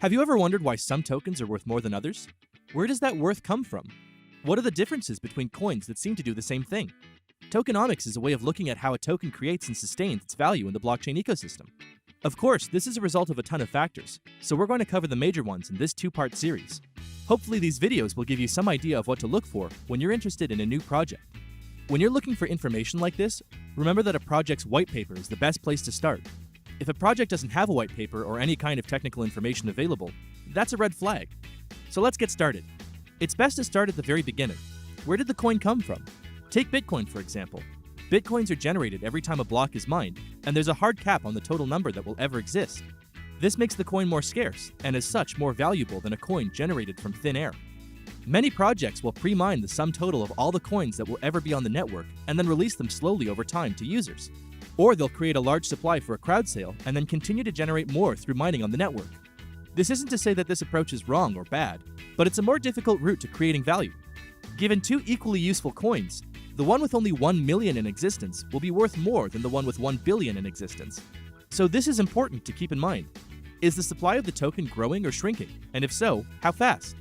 Have you ever wondered why some tokens are worth more than others? Where does that worth come from? What are the differences between coins that seem to do the same thing? Tokenomics is a way of looking at how a token creates and sustains its value in the blockchain ecosystem. Of course, this is a result of a ton of factors, so we're going to cover the major ones in this two-part series. Hopefully these videos will give you some idea of what to look for when you're interested in a new project. When you're looking for information like this, remember that a project's white paper is the best place to start. If a project doesn't have a white paper or any kind of technical information available, that's a red flag. So let's get started. It's best to start at the very beginning. Where did the coin come from? Take Bitcoin, for example. Bitcoins are generated every time a block is mined, and there's a hard cap on the total number that will ever exist. This makes the coin more scarce, and as such more valuable than a coin generated from thin air. Many projects will pre-mine the sum total of all the coins that will ever be on the network, and then release them slowly over time to users. Or they'll create a large supply for a crowd sale, and then continue to generate more through mining on the network. This isn't to say that this approach is wrong or bad, but it's a more difficult route to creating value. Given two equally useful coins, the one with only 1 million in existence will be worth more than the one with 1 billion in existence. So this is important to keep in mind. Is the supply of the token growing or shrinking? And if so, how fast?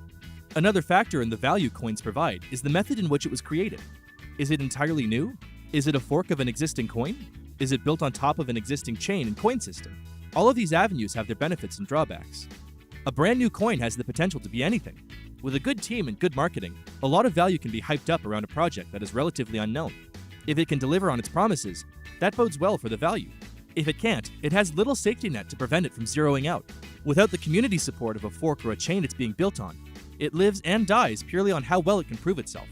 Another factor in the value coins provide is the method in which it was created. Is it entirely new? Is it a fork of an existing coin? Is it built on top of an existing chain and coin system? All of these avenues have their benefits and drawbacks. A brand new coin has the potential to be anything. With a good team and good marketing, a lot of value can be hyped up around a project that is relatively unknown. If it can deliver on its promises, that bodes well for the value. If it can't, it has little safety net to prevent it from zeroing out. Without the community support of a fork or a chain it's being built on, it lives and dies purely on how well it can prove itself.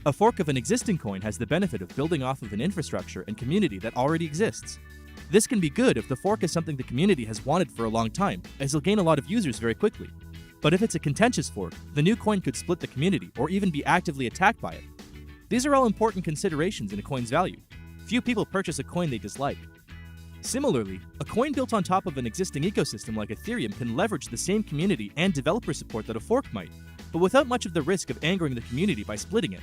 A fork of an existing coin has the benefit of building off of an infrastructure and community that already exists. This can be good if the fork is something the community has wanted for a long time, as it'll gain a lot of users very quickly. But if it's a contentious fork, the new coin could split the community or even be actively attacked by it. These are all important considerations in a coin's value. Few people purchase a coin they dislike. Similarly, a coin built on top of an existing ecosystem like Ethereum can leverage the same community and developer support that a fork might, but without much of the risk of angering the community by splitting it.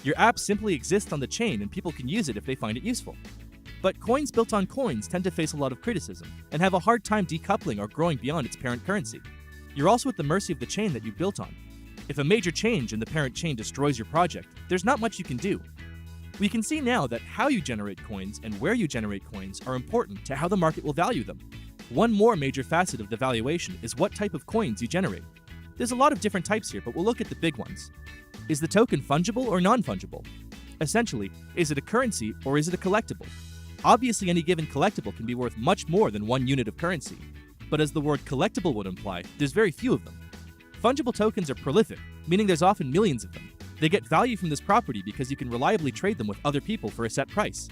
Your app simply exists on the chain and people can use it if they find it useful. But coins built on coins tend to face a lot of criticism and have a hard time decoupling or growing beyond its parent currency. You're also at the mercy of the chain that you built on. If a major change in the parent chain destroys your project, there's not much you can do. We can see now that how you generate coins and where you generate coins are important to how the market will value them. One more major facet of the valuation is what type of coins you generate. There's a lot of different types here, but we'll look at the big ones. Is the token fungible or non-fungible? Essentially, is it a currency or is it a collectible? Obviously, any given collectible can be worth much more than one unit of currency, but as the word collectible would imply, there's very few of them. Fungible tokens are prolific, meaning there's often millions of them. They get value from this property because you can reliably trade them with other people for a set price.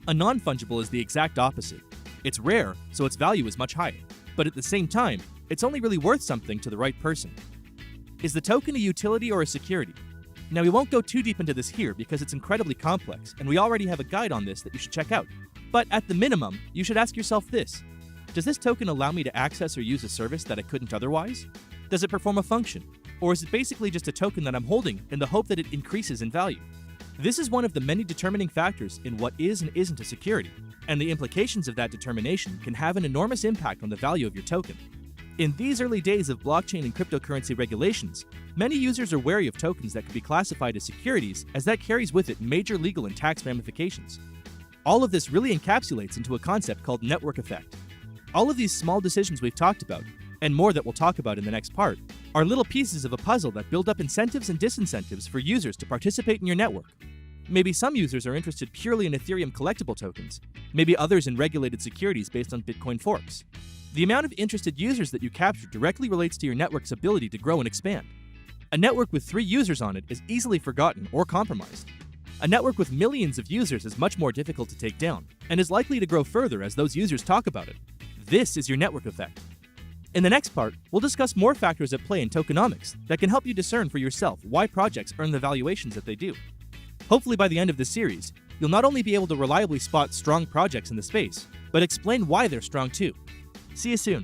A non-fungible is the exact opposite. It's rare, so its value is much higher, but at the same time, it's only really worth something to the right person. Is the token a utility or a security? Now, we won't go too deep into this here because it's incredibly complex, and we already have a guide on this that you should check out. But at the minimum, you should ask yourself this. Does this token allow me to access or use a service that I couldn't otherwise? Does it perform a function? Or is it basically just a token that I'm holding in the hope that it increases in value? This is one of the many determining factors in what is and isn't a security, and the implications of that determination can have an enormous impact on the value of your token. In these early days of blockchain and cryptocurrency regulations, many users are wary of tokens that could be classified as securities, as that carries with it major legal and tax ramifications. All of this really encapsulates into a concept called network effect. All of these small decisions we've talked about, and more that we'll talk about in the next part, are little pieces of a puzzle that build up incentives and disincentives for users to participate in your network. Maybe some users are interested purely in Ethereum collectible tokens, maybe others in regulated securities based on Bitcoin forks. The amount of interested users that you capture directly relates to your network's ability to grow and expand. A network with 3 users on it is easily forgotten or compromised. A network with millions of users is much more difficult to take down, and is likely to grow further as those users talk about it. This is your network effect. In the next part, we'll discuss more factors at play in tokenomics that can help you discern for yourself why projects earn the valuations that they do. Hopefully by the end of this series, you'll not only be able to reliably spot strong projects in the space, but explain why they're strong too. See you soon.